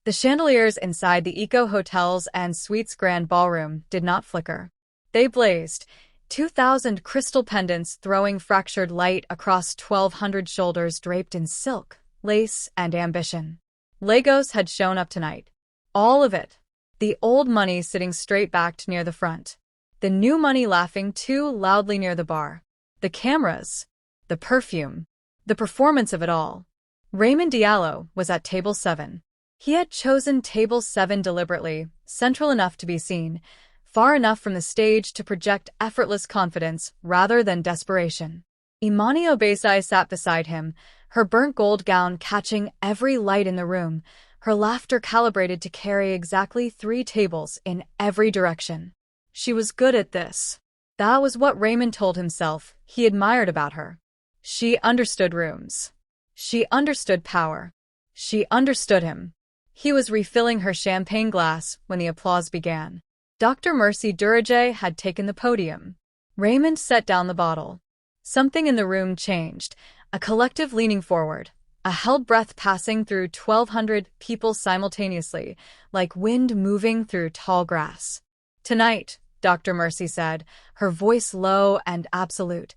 The chandeliers inside the eco-hotels and suites grand ballroom did not flicker. They blazed, 2,000 crystal pendants throwing fractured light across 1,200 shoulders draped in silk, lace, and ambition. Lagos had shown up tonight. All of it. The old money sitting straight-backed near the front. The new money laughing too loudly near the bar. The cameras. The perfume. The performance of it all. Raymond Diallo was at table 7. He had chosen table 7 deliberately, central enough to be seen, far enough from the stage to project effortless confidence rather than desperation. Imani Obesai sat beside him, her burnt gold gown catching every light in the room, her laughter calibrated to carry exactly 3 tables in every direction. She was good at this. That was what Raymond told himself he admired about her. She understood rooms. She understood power. She understood him. He was refilling her champagne glass when the applause began. Dr. Mercy Durajay had taken the podium. Raymond set down the bottle. Something in the room changed, a collective leaning forward, a held breath passing through 1,200 people simultaneously, like wind moving through tall grass. "Tonight," Dr. Mercy said, her voice low and absolute,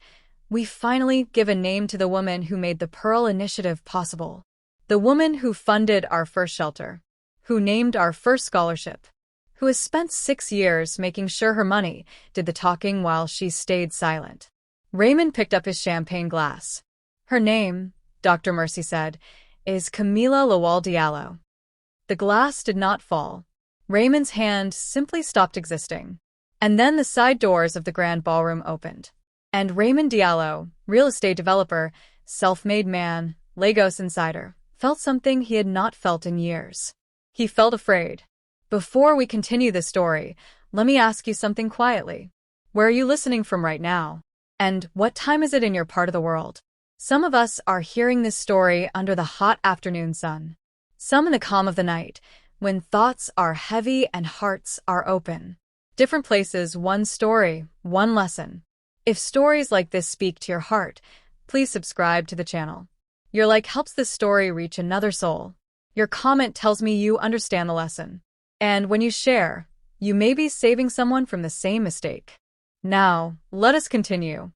"we finally give a name to the woman who made the Pearl Initiative possible. The woman who funded our first shelter, who named our first scholarship, who has spent 6 years making sure her money did the talking while she stayed silent." Raymond picked up his champagne glass. "Her name," Dr. Mercy said, "is Camila Lawal Diallo." The glass did not fall. Raymond's hand simply stopped existing. And then the side doors of the grand ballroom opened. And Raymond Diallo, real estate developer, self-made man, Lagos insider, felt something he had not felt in years. He felt afraid. "Before we continue the story, let me ask you something quietly. Where are you listening from right now? And what time is it in your part of the world? Some of us are hearing this story under the hot afternoon sun. Some in the calm of the night, when thoughts are heavy and hearts are open. Different places, one story, one lesson. If stories like this speak to your heart, please subscribe to the channel. Your like helps this story reach another soul. Your comment tells me you understand the lesson. And when you share, you may be saving someone from the same mistake." Now, let us continue.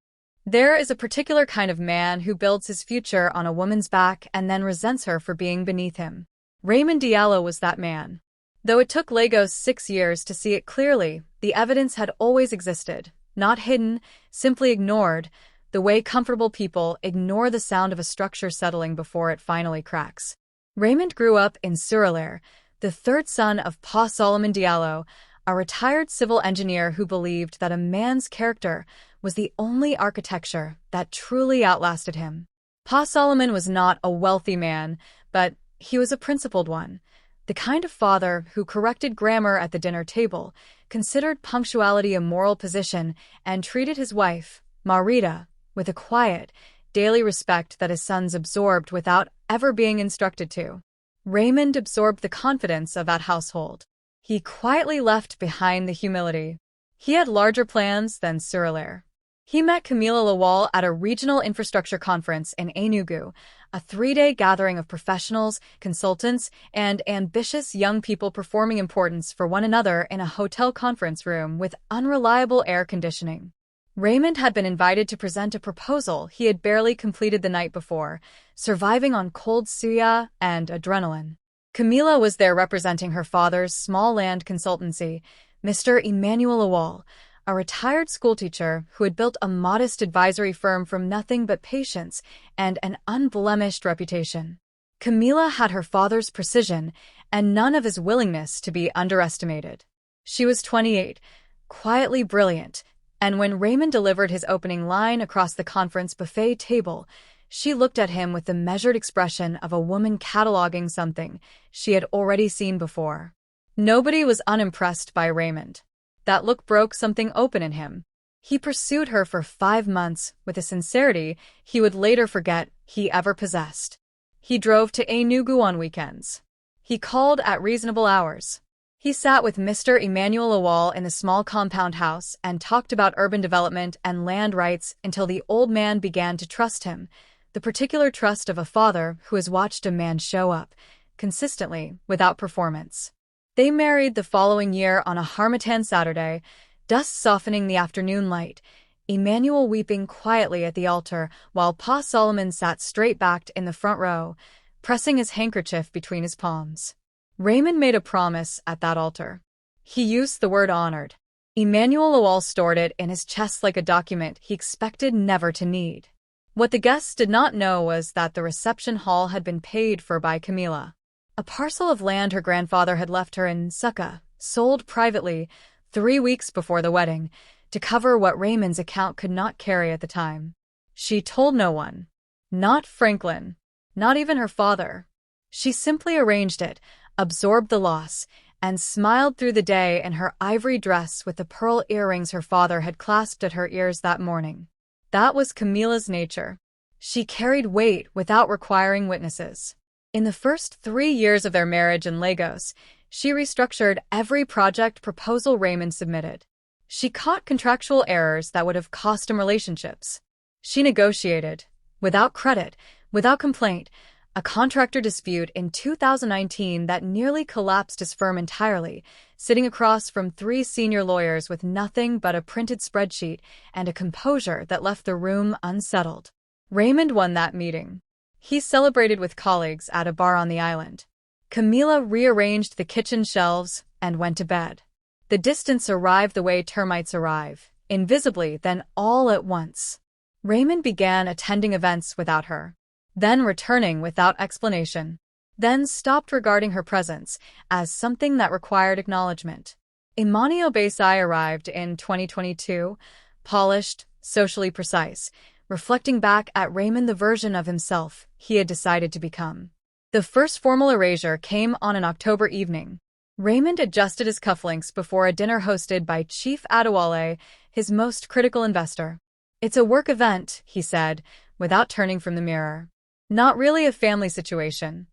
There is a particular kind of man who builds his future on a woman's back and then resents her for being beneath him. Raymond Diallo was that man. Though it took Lagos 6 years to see it clearly, the evidence had always existed, not hidden, simply ignored, the way comfortable people ignore the sound of a structure settling before it finally cracks. Raymond grew up in Suralere, the third son of Pa Solomon Diallo, a retired civil engineer who believed that a man's character was the only architecture that truly outlasted him. Pa Solomon was not a wealthy man, but he was a principled one, the kind of father who corrected grammar at the dinner table, considered punctuality a moral position, and treated his wife, Marita, with a quiet, daily respect that his sons absorbed without ever being instructed to. Raymond absorbed the confidence of that household. He quietly left behind the humility. He had larger plans than Suralere. He met Camila Lawal at a regional infrastructure conference in Enugu, a 3-day gathering of professionals, consultants, and ambitious young people performing importance for one another in a hotel conference room with unreliable air conditioning. Raymond had been invited to present a proposal he had barely completed the night before, surviving on cold suya and adrenaline. Camila was there representing her father's small land consultancy, Mr. Emmanuel Lawal, a retired schoolteacher who had built a modest advisory firm from nothing but patience and an unblemished reputation. Camila had her father's precision and none of his willingness to be underestimated. She was 28, quietly brilliant, and when Raymond delivered his opening line across the conference buffet table, she looked at him with the measured expression of a woman cataloging something she had already seen before. Nobody was unimpressed by Raymond. That look broke something open in him. He pursued her for 5 months with a sincerity he would later forget he ever possessed. He drove to Enugu on weekends. He called at reasonable hours. He sat with Mr. Emmanuel Lawal in the small compound house and talked about urban development and land rights until the old man began to trust him, the particular trust of a father who has watched a man show up, consistently, without performance. They married the following year on a Harmattan Saturday, dusk softening the afternoon light, Emmanuel weeping quietly at the altar while Pa Solomon sat straight-backed in the front row, pressing his handkerchief between his palms. Raymond made a promise at that altar. He used the word honored. Emmanuel Lowell stored it in his chest like a document he expected never to need. What the guests did not know was that the reception hall had been paid for by Camila. A parcel of land her grandfather had left her in Succa, sold privately 3 weeks before the wedding, to cover what Raymond's account could not carry at the time. She told no one. Not Franklin. Not even her father. She simply arranged it, absorbed the loss, and smiled through the day in her ivory dress with the pearl earrings her father had clasped at her ears that morning. That was Camila's nature. She carried weight without requiring witnesses. In the first 3 years of their marriage in Lagos, she restructured every project proposal Raymond submitted. She caught contractual errors that would have cost him relationships. She negotiated, without credit, without complaint, a contractor dispute in 2019 that nearly collapsed his firm entirely, sitting across from 3 senior lawyers with nothing but a printed spreadsheet and a composure that left the room unsettled. Raymond won that meeting. He celebrated with colleagues at a bar on the island. Camila rearranged the kitchen shelves and went to bed. The distance arrived the way termites arrive, invisibly, then all at once. Raymond began attending events without her, then returning without explanation, then stopped regarding her presence as something that required acknowledgement. Imani Obesai arrived in 2022, polished, socially precise, reflecting back at Raymond the version of himself he had decided to become. The first formal erasure came on an October evening. Raymond adjusted his cufflinks before a dinner hosted by Chief Adewale, his most critical investor. "It's a work event," he said, without turning from the mirror. "Not really a family situation."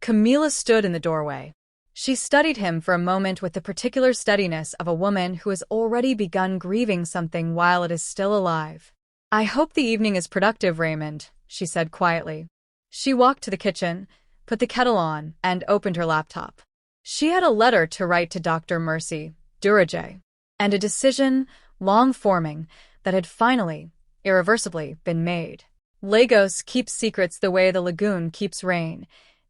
Camila stood in the doorway. She studied him for a moment with the particular steadiness of a woman who has already begun grieving something while it is still alive. "I hope the evening is productive, Raymond," she said quietly. She walked to the kitchen, put the kettle on, and opened her laptop. She had a letter to write to Dr. Mercy Durajay, and a decision, long forming, that had finally, irreversibly, been made. Lagos keeps secrets the way the lagoon keeps rain.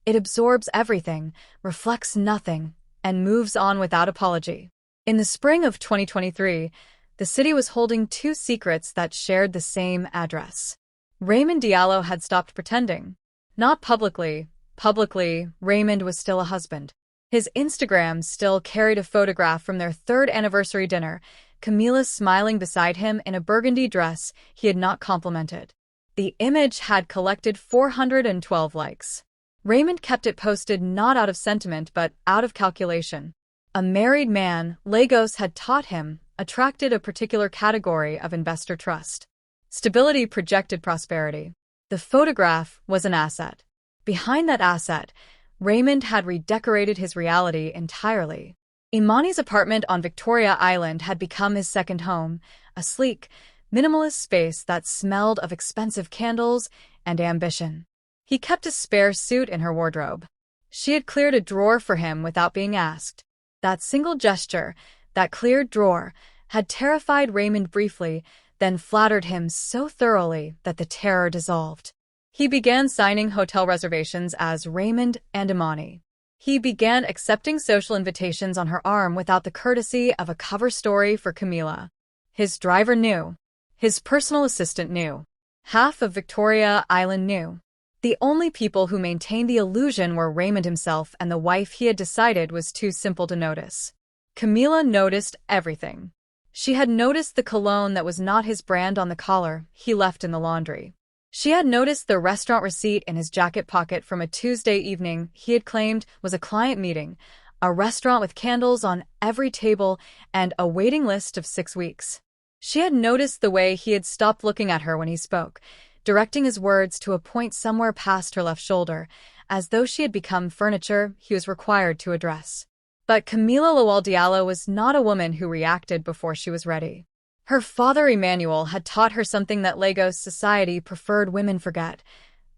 It absorbs everything, reflects nothing, and moves on without apology. In the spring of 2023, the city was holding 2 secrets that shared the same address. Raymond Diallo had stopped pretending. Not publicly. Publicly, Raymond was still a husband. His Instagram still carried a photograph from their 3rd anniversary dinner, Camila smiling beside him in a burgundy dress he had not complimented. The image had collected 412 likes. Raymond kept it posted not out of sentiment but out of calculation. A married man, Lagos had taught him, attracted a particular category of investor trust. Stability projected prosperity. The photograph was an asset. Behind that asset, Raymond had redecorated his reality entirely. Imani's apartment on Victoria Island had become his second home, a sleek, minimalist space that smelled of expensive candles and ambition. He kept a spare suit in her wardrobe. She had cleared a drawer for him without being asked. That single gesture, that cleared drawer, had terrified Raymond briefly, then flattered him so thoroughly that the terror dissolved. He began signing hotel reservations as Raymond and Imani. He began accepting social invitations on her arm without the courtesy of a cover story for Camila. His driver knew. His personal assistant knew. Half of Victoria Island knew. The only people who maintained the illusion were Raymond himself and the wife he had decided was too simple to notice. Camila noticed everything. She had noticed the cologne that was not his brand on the collar he left in the laundry. She had noticed the restaurant receipt in his jacket pocket from a Tuesday evening he had claimed was a client meeting, a restaurant with candles on every table and a waiting list of 6 weeks. She had noticed the way he had stopped looking at her when he spoke, directing his words to a point somewhere past her left shoulder, as though she had become furniture he was required to address. But Camila Lawal Diallo was not a woman who reacted before she was ready. Her father Emmanuel had taught her something that Lagos society preferred women forget.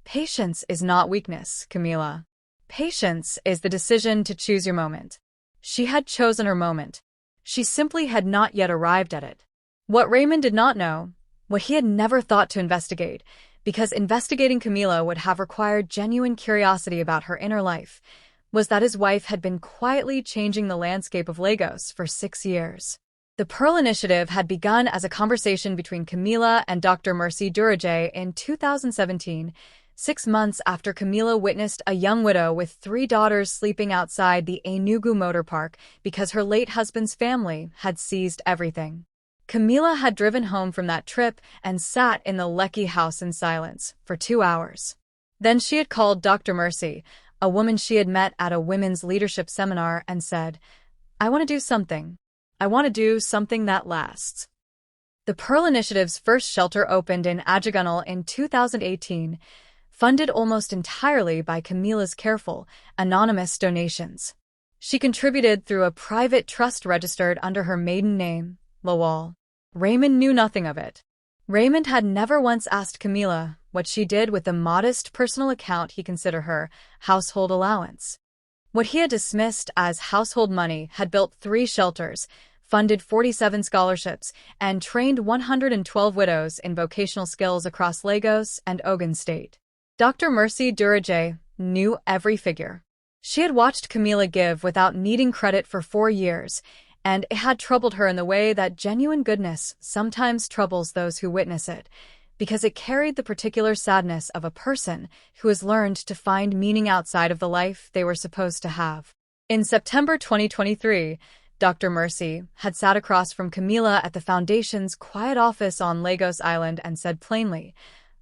Patience is not weakness, Camila. Patience is the decision to choose your moment. She had chosen her moment. She simply had not yet arrived at it. What Raymond did not know, what he had never thought to investigate, because investigating Camila would have required genuine curiosity about her inner life, was that his wife had been quietly changing the landscape of Lagos for 6 years. The Pearl Initiative had begun as a conversation between Camila and Dr. Mercy Durajay in 2017, 6 months after Camila witnessed a young widow with 3 daughters sleeping outside the Enugu Motor Park because her late husband's family had seized everything. Camila had driven home from that trip and sat in the Lekki house in silence for 2 hours. Then she had called Dr. Mercy, a woman she had met at a women's leadership seminar, and said, "I want to do something. I want to do something that lasts." The Pearl Initiative's first shelter opened in Ajagunal in 2018, funded almost entirely by Camila's careful, anonymous donations. She contributed through a private trust registered under her maiden name, Lawal. Raymond knew nothing of it. Raymond had never once asked Camila what she did with the modest personal account he considered her household allowance. What he had dismissed as household money had built 3 shelters, funded 47 scholarships, and trained 112 widows in vocational skills across Lagos and Ogun State. Dr. Mercy Durajay knew every figure. She had watched Camila give without needing credit for 4 years, and it had troubled her in the way that genuine goodness sometimes troubles those who witness it, because it carried the particular sadness of a person who has learned to find meaning outside of the life they were supposed to have. In September 2023, Dr. Mercy had sat across from Camila at the Foundation's quiet office on Lagos Island and said plainly,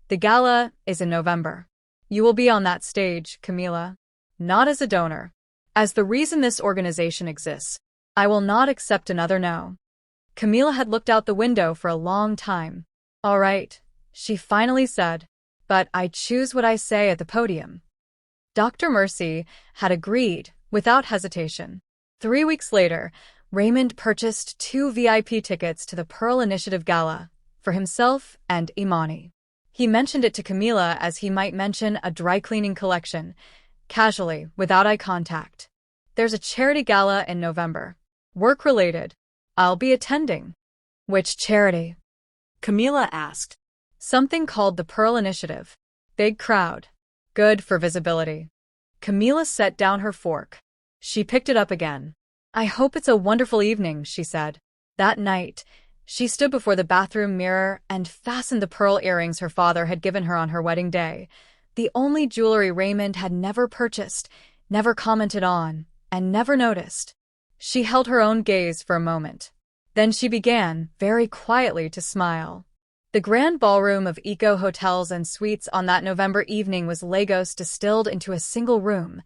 "The gala is in November. You will be on that stage, Camila. Not as a donor. As the reason this organization exists. I will not accept another no." Camila had looked out the window for a long time. "All right," she finally said, "but I choose what I say at the podium." Dr. Mercy had agreed without hesitation. 3 weeks later, Raymond purchased 2 VIP tickets to the Pearl Initiative Gala for himself and Imani. He mentioned it to Camila as he might mention a dry cleaning collection, casually, without eye contact. "There's a charity gala in November. Work-related. I'll be attending." "Which charity?" Camila asked. "Something called the Pearl Initiative. Big crowd. Good for visibility." Camila set down her fork. She picked it up again. "I hope it's a wonderful evening," she said. That night, she stood before the bathroom mirror and fastened the pearl earrings her father had given her on her wedding day, the only jewelry Raymond had never purchased, never commented on, and never noticed. She held her own gaze for a moment. Then she began, very quietly, to smile. The grand ballroom of Eco Hotels and Suites on that November evening was Lagos distilled into a single room,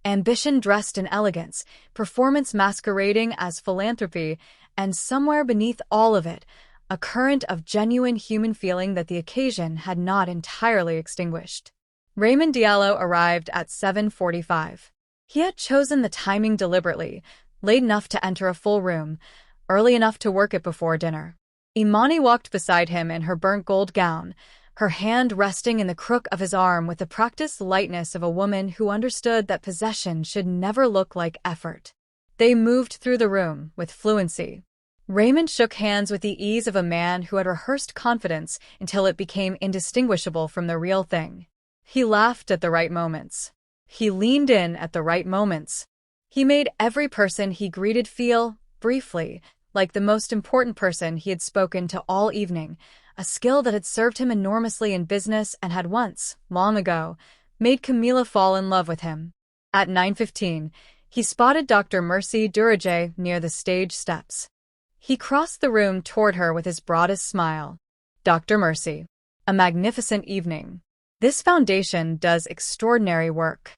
ambition dressed in elegance, performance masquerading as philanthropy, and somewhere beneath all of it, a current of genuine human feeling that the occasion had not entirely extinguished. Raymond Diallo arrived at 7:45. He had chosen the timing deliberately, late enough to enter a full room, early enough to work it before dinner. Imani walked beside him in her burnt gold gown, her hand resting in the crook of his arm with the practiced lightness of a woman who understood that possession should never look like effort. They moved through the room with fluency. Raymond shook hands with the ease of a man who had rehearsed confidence until it became indistinguishable from the real thing. He laughed at the right moments. He leaned in at the right moments. He made every person he greeted feel, briefly, like the most important person he had spoken to all evening, a skill that had served him enormously in business and had once, long ago, made Camila fall in love with him. At 9:15, he spotted Dr. Mercy Durajay near the stage steps. He crossed the room toward her with his broadest smile. "Dr. Mercy, a magnificent evening. This foundation does extraordinary work."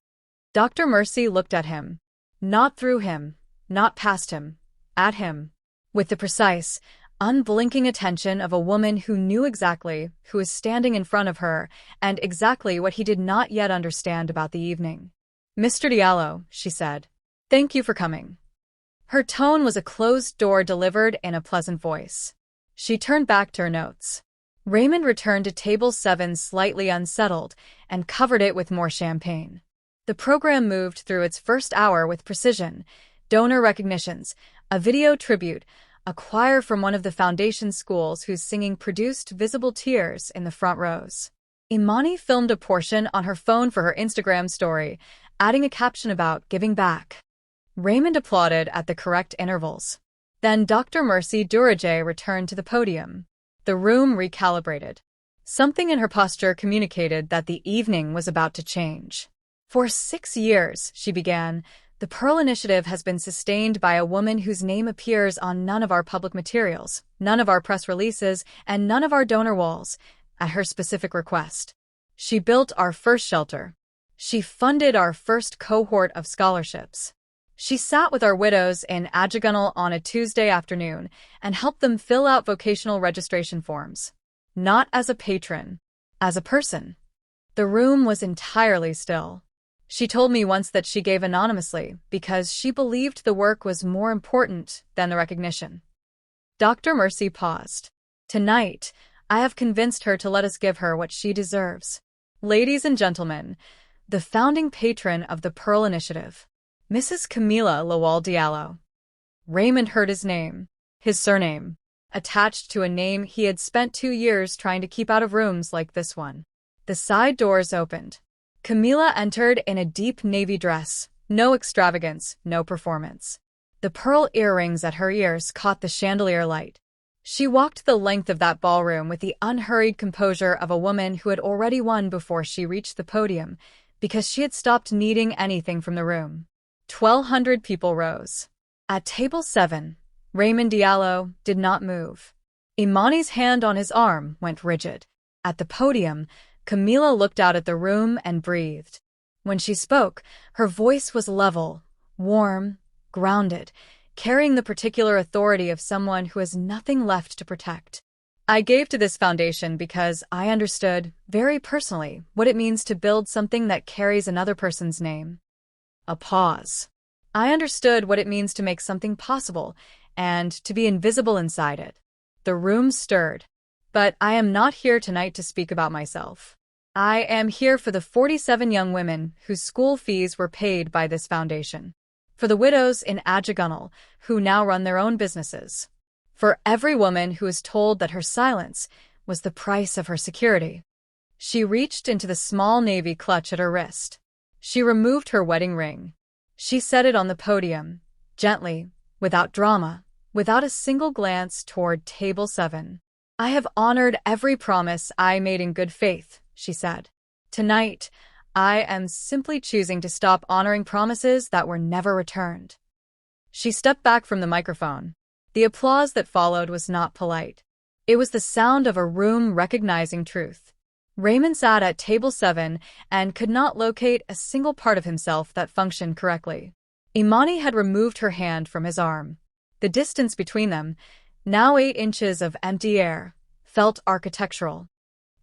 Dr. Mercy looked at him. Not through him, not past him, at him. With the precise, unblinking attention of a woman who knew exactly who was standing in front of her and exactly what he did not yet understand about the evening. "Mr. Diallo," she said, "thank you for coming." Her tone was a closed door delivered in a pleasant voice. She turned back to her notes. Raymond returned to table 7 slightly unsettled and covered it with more champagne. The program moved through its first hour with precision, donor recognitions, a video tribute, a choir from one of the foundation schools whose singing produced visible tears in the front rows. Imani filmed a portion on her phone for her Instagram story, adding a caption about giving back. Raymond applauded at the correct intervals. Then Dr. Mercy Durajay returned to the podium. The room recalibrated. Something in her posture communicated that the evening was about to change. For 6 years, she began, the Pearl Initiative has been sustained by a woman whose name appears on none of our public materials, none of our press releases, and none of our donor walls, at her specific request. She built our first shelter. She funded our first cohort of scholarships. She sat with our widows in Ajagunal on a Tuesday afternoon and helped them fill out vocational registration forms. Not as a patron, as a person. The room was entirely still. She told me once that she gave anonymously because she believed the work was more important than the recognition. Dr. Mercy paused. Tonight, I have convinced her to let us give her what she deserves. Ladies and gentlemen, the founding patron of the Pearl Initiative, Mrs. Camila Diallo. Raymond heard his name, his surname, attached to a name he had spent 2 years trying to keep out of rooms like this one. The side doors opened. Camila entered in a deep navy dress, no extravagance, no performance. The pearl earrings at her ears caught the chandelier light. She walked the length of that ballroom with the unhurried composure of a woman who had already won before she reached the podium, because she had stopped needing anything from the room. 1,200 people rose. At table 7, Raymond Diallo did not move. Imani's hand on his arm went rigid. At the podium, Camila looked out at the room and breathed. When she spoke, her voice was level, warm, grounded, carrying the particular authority of someone who has nothing left to protect. I gave to this foundation because I understood, very personally, what it means to build something that carries another person's name. A pause. I understood what it means to make something possible, and to be invisible inside it. The room stirred. But I am not here tonight to speak about myself. I am here for the 47 young women whose school fees were paid by this foundation. For the widows in Ajagunal who now run their own businesses. For every woman who is told that her silence was the price of her security. She reached into the small navy clutch at her wrist. She removed her wedding ring. She set it on the podium, gently, without drama, without a single glance toward table 7. I have honored every promise I made in good faith, she said. Tonight, I am simply choosing to stop honoring promises that were never returned. She stepped back from the microphone. The applause that followed was not polite. It was the sound of a room recognizing truth. Raymond sat at table 7 and could not locate a single part of himself that functioned correctly. Imani had removed her hand from his arm. The distance between them, now 8 inches of empty air, felt architectural.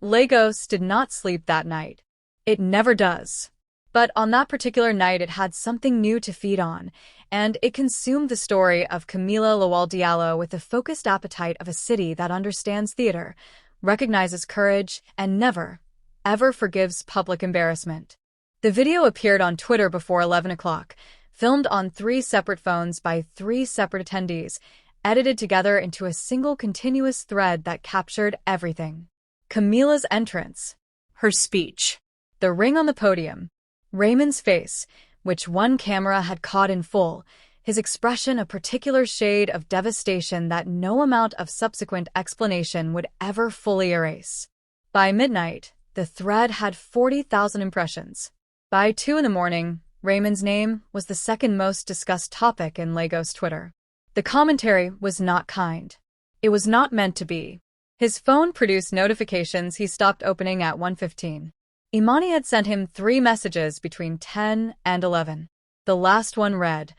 Lagos did not sleep that night. It never does. But on that particular night it had something new to feed on, and it consumed the story of Camila Diallo with the focused appetite of a city that understands theater, recognizes courage, and never, ever forgives public embarrassment. The video appeared on Twitter before 11 o'clock, filmed on 3 separate phones by 3 separate attendees, edited together into a single continuous thread that captured everything. Camila's entrance, her speech, the ring on the podium, Raymond's face, which one camera had caught in full, his expression a particular shade of devastation that no amount of subsequent explanation would ever fully erase. By midnight, the thread had 40,000 impressions. By 2 in the morning, Raymond's name was the second most discussed topic in Lagos Twitter. The commentary was not kind. It was not meant to be. His phone produced notifications he stopped opening at 1:15. Imani had sent him 3 messages between 10 and 11. The last one read,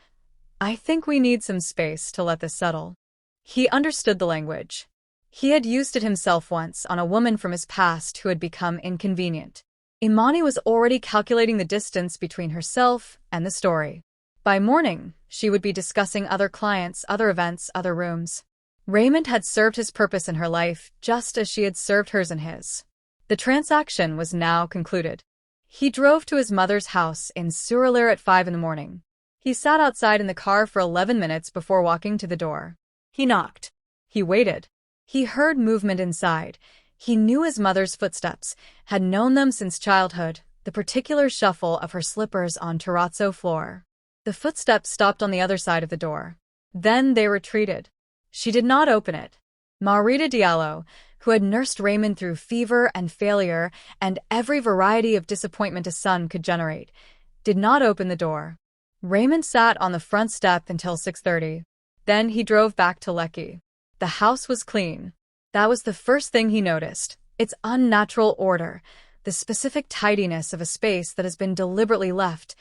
I think we need some space to let this settle. He understood the language. He had used it himself once on a woman from his past who had become inconvenient. Imani was already calculating the distance between herself and the story. By morning, she would be discussing other clients, other events, other rooms. Raymond had served his purpose in her life just as she had served hers in his. The transaction was now concluded. He drove to his mother's house in Surrey at 5 in the morning. He sat outside in the car for 11 minutes before walking to the door. He knocked. He waited. He heard movement inside. He knew his mother's footsteps, had known them since childhood, the particular shuffle of her slippers on terrazzo floor. The footsteps stopped on the other side of the door. Then they retreated. She did not open it. Raymond Diallo, who had nursed Raymond through fever and failure and every variety of disappointment a son could generate, did not open the door. Raymond sat on the front step until 6:30. Then he drove back to Lekki. The house was clean. That was the first thing he noticed, its unnatural order, the specific tidiness of a space that has been deliberately left.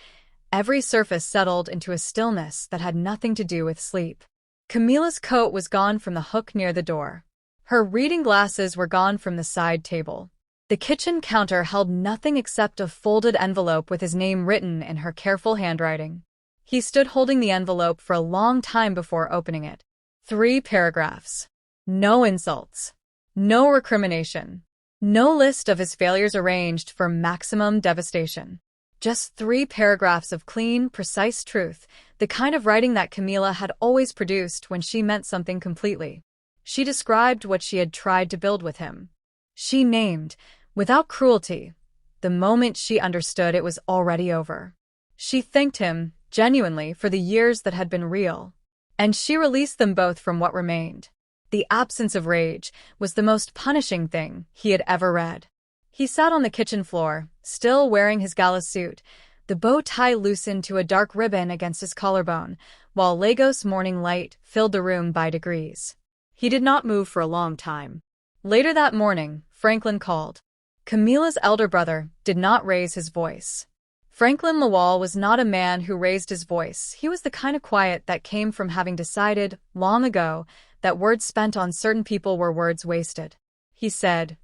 Every surface settled into a stillness that had nothing to do with sleep. Camila's coat was gone from the hook near the door. Her reading glasses were gone from the side table. The kitchen counter held nothing except a folded envelope with his name written in her careful handwriting. He stood holding the envelope for a long time before opening it. 3 paragraphs. No insults. No recrimination. No list of his failures arranged for maximum devastation. Just 3 paragraphs of clean, precise truth, the kind of writing that Camila had always produced when she meant something completely. She described what she had tried to build with him. She named, without cruelty, the moment she understood it was already over. She thanked him, genuinely, for the years that had been real. And she released them both from what remained. The absence of rage was the most punishing thing he had ever read. He sat on the kitchen floor, still wearing his gala suit, the bow tie loosened to a dark ribbon against his collarbone, while Lagos morning light filled the room by degrees. He did not move for a long time. Later that morning, Franklin called. Camila's elder brother did not raise his voice. Franklin Lawal was not a man who raised his voice. He was the kind of quiet that came from having decided, long ago, that words spent on certain people were words wasted. He said,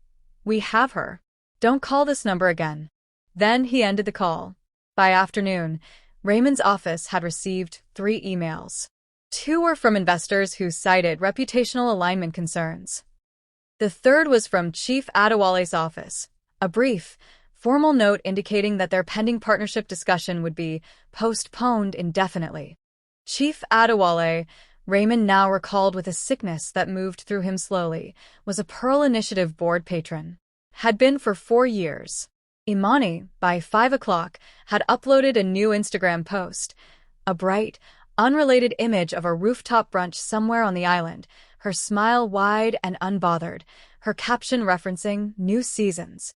"We have her. Don't call this number again." Then he ended the call. By afternoon, Raymond's office had received 3 emails. 2 were from investors who cited reputational alignment concerns. The third was from Chief Adewale's office, a brief, formal note indicating that their pending partnership discussion would be postponed indefinitely. Chief Adewale, Raymond now recalled with a sickness that moved through him slowly, was a Pearl Initiative board patron. Had been for 4 years. Imani, by 5 o'clock, had uploaded a new Instagram post, a bright, unrelated image of a rooftop brunch somewhere on the island, her smile wide and unbothered, her caption referencing new seasons.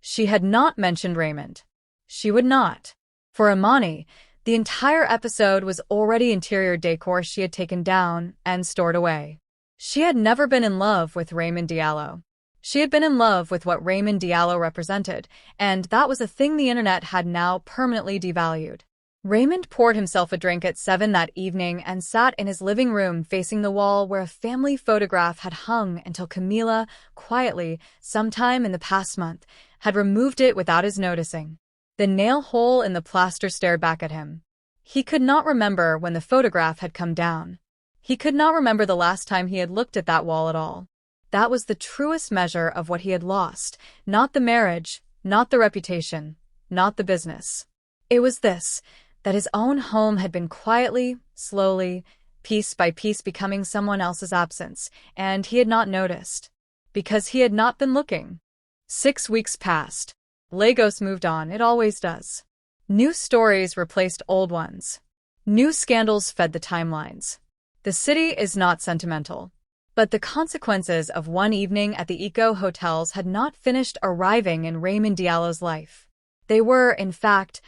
She had not mentioned Raymond. She would not. For Imani, the entire episode was already interior decor she had taken down and stored away. She had never been in love with Raymond Diallo. She had been in love with what Raymond Diallo represented, and that was a thing the internet had now permanently devalued. Raymond poured himself a drink at 7 that evening and sat in his living room facing the wall where a family photograph had hung until Camila, quietly, sometime in the past month, had removed it without his noticing. The nail hole in the plaster stared back at him. He could not remember when the photograph had come down. He could not remember the last time he had looked at that wall at all. That was the truest measure of what he had lost, not the marriage, not the reputation, not the business. It was this, that his own home had been quietly, slowly, piece by piece becoming someone else's absence, and he had not noticed. Because he had not been looking. 6 weeks passed. Lagos moved on, it always does. New stories replaced old ones. New scandals fed the timelines. The city is not sentimental. But the consequences of one evening at the Eco Hotels had not finished arriving in Raymond Diallo's life. They were, in fact,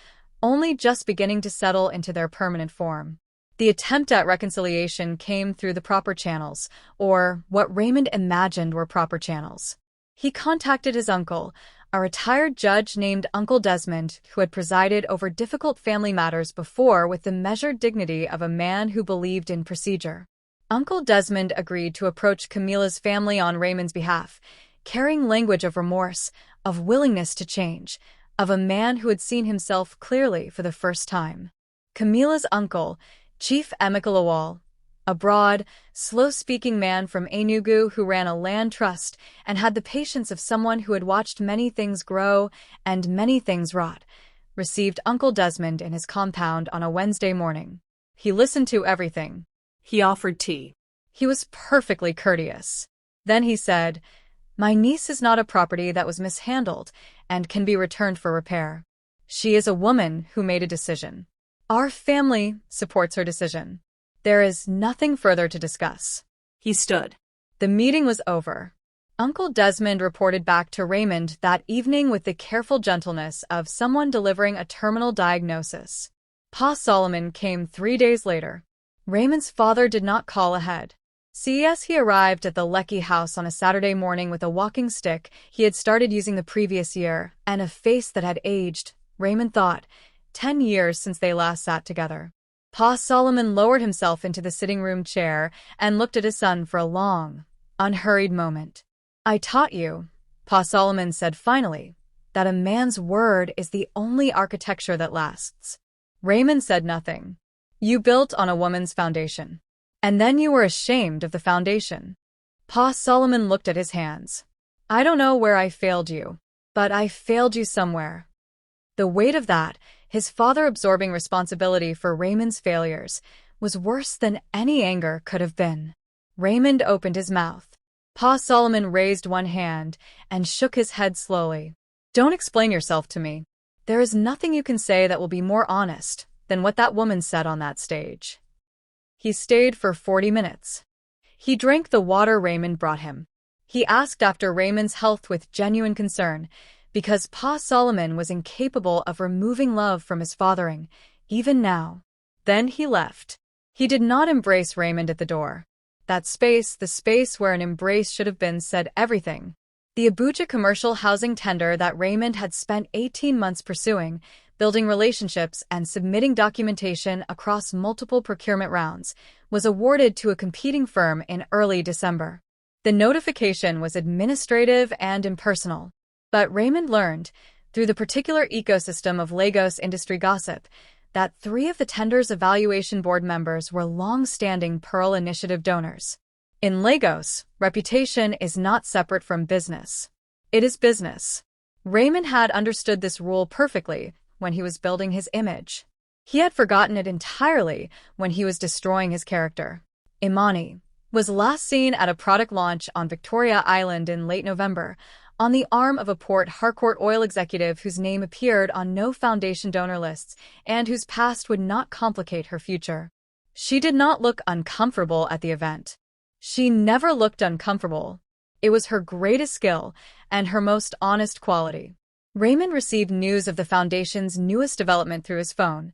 only just beginning to settle into their permanent form. The attempt at reconciliation came through the proper channels, or what Raymond imagined were proper channels. He contacted his uncle, a retired judge named Uncle Desmond, who had presided over difficult family matters before with the measured dignity of a man who believed in procedure. Uncle Desmond agreed to approach Camila's family on Raymond's behalf, carrying language of remorse, of willingness to change, of a man who had seen himself clearly for the first time. Camila's uncle, Chief Emeka Lawal, a broad, slow-speaking man from Enugu who ran a land trust and had the patience of someone who had watched many things grow and many things rot, received Uncle Desmond in his compound on a Wednesday morning. He listened to everything. He offered tea. He was perfectly courteous. Then he said, "My niece is not a property that was mishandled and can be returned for repair. She is a woman who made a decision. Our family supports her decision. There is nothing further to discuss." He stood. The meeting was over. Uncle Desmond reported back to Raymond that evening with the careful gentleness of someone delivering a terminal diagnosis. Pa Solomon came 3 days later. Raymond's father did not call ahead. As he arrived at the Lecky house on a Saturday morning with a walking stick he had started using the previous year and a face that had aged, Raymond thought, 10 years since they last sat together. Pa Solomon lowered himself into the sitting room chair and looked at his son for a long, unhurried moment. "I taught you," Pa Solomon said finally, "that a man's word is the only architecture that lasts." Raymond said nothing. "You built on a woman's foundation. And then you were ashamed of the foundation." Pa Solomon looked at his hands. "I don't know where I failed you, but I failed you somewhere." The weight of that, his father absorbing responsibility for Raymond's failures, was worse than any anger could have been. Raymond opened his mouth. Pa Solomon raised one hand and shook his head slowly. "Don't explain yourself to me. There is nothing you can say that will be more honest than what that woman said on that stage." He stayed for 40 minutes. He drank the water Raymond brought him. He asked after Raymond's health with genuine concern, because Pa Solomon was incapable of removing love from his fathering, even now. Then he left. He did not embrace Raymond at the door. That space, the space where an embrace should have been, said everything. The Abuja commercial housing tender that Raymond had spent 18 months pursuing, building relationships and submitting documentation across multiple procurement rounds, was awarded to a competing firm in early December. The notification was administrative and impersonal. But Raymond learned, through the particular ecosystem of Lagos industry gossip, that 3 of the tender's evaluation board members were long-standing Pearl Initiative donors. In Lagos, reputation is not separate from business. It is business. Raymond had understood this rule perfectly when he was building his image. He had forgotten it entirely when he was destroying his character. Imani was last seen at a product launch on Victoria Island in late November, on the arm of a Port Harcourt oil executive whose name appeared on no foundation donor lists and whose past would not complicate her future. She did not look uncomfortable at the event. She never looked uncomfortable. It was her greatest skill and her most honest quality. Raymond received news of the foundation's newest development through his phone,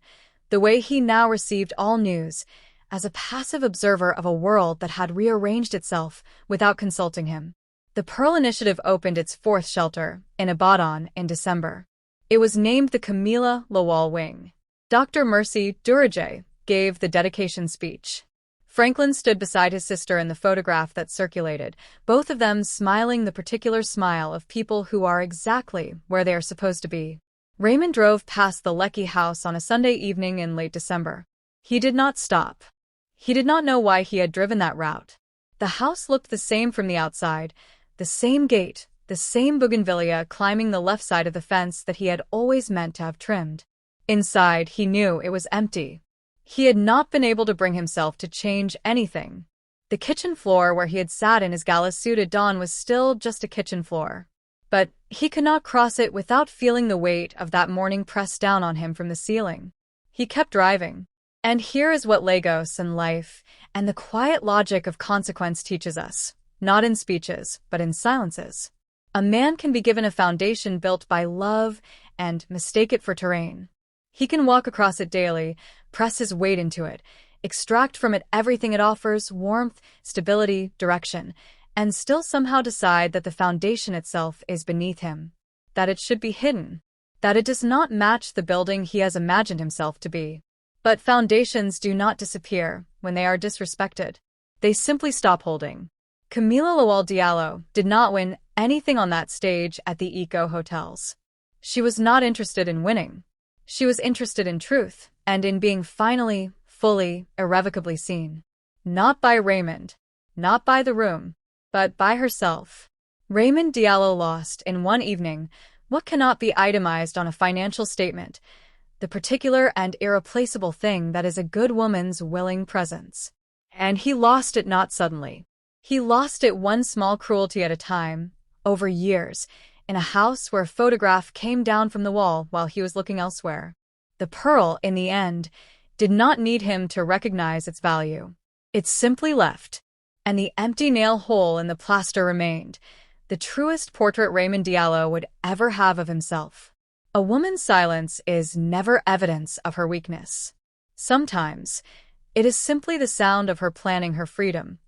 the way he now received all news, as a passive observer of a world that had rearranged itself without consulting him. The Pearl Initiative opened its 4th shelter, in Ibadan, in December. It was named the Camila Lawal Wing. Dr. Mercy Durajay gave the dedication speech. Franklin stood beside his sister in the photograph that circulated, both of them smiling the particular smile of people who are exactly where they are supposed to be. Raymond drove past the Lecky house on a Sunday evening in late December. He did not stop. He did not know why he had driven that route. The house looked the same from the outside, the same gate, the same bougainvillea climbing the left side of the fence that he had always meant to have trimmed. Inside, he knew it was empty. He had not been able to bring himself to change anything. The kitchen floor where he had sat in his gala suit at dawn was still just a kitchen floor. But he could not cross it without feeling the weight of that morning pressed down on him from the ceiling. He kept driving. And here is what Lagos and life and the quiet logic of consequence teaches us. Not in speeches, but in silences. A man can be given a foundation built by love and mistake it for terrain. He can walk across it daily, press his weight into it, extract from it everything it offers, warmth, stability, direction, and still somehow decide that the foundation itself is beneath him, that it should be hidden, that it does not match the building he has imagined himself to be. But foundations do not disappear when they are disrespected. They simply stop holding. Camila Raymond Diallo did not win anything on that stage at the Eco Hotels. She was not interested in winning. She was interested in truth and in being finally, fully, irrevocably seen. Not by Raymond, not by the room, but by herself. Raymond Diallo lost, in one evening, what cannot be itemized on a financial statement, the particular and irreplaceable thing that is a good woman's willing presence. And he lost it not suddenly. He lost it one small cruelty at a time, over years, in a house where a photograph came down from the wall while he was looking elsewhere. The pearl, in the end, did not need him to recognize its value. It simply left, and the empty nail hole in the plaster remained, the truest portrait Raymond Diallo would ever have of himself. A woman's silence is never evidence of her weakness. Sometimes, it is simply the sound of her planning her freedom.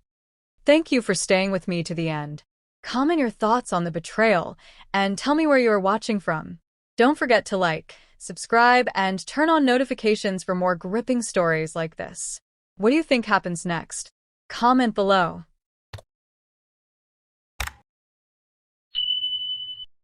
Thank you for staying with me to the end. Comment your thoughts on the betrayal and tell me where you are watching from. Don't forget to like, subscribe, and turn on notifications for more gripping stories like this. What do you think happens next? Comment below.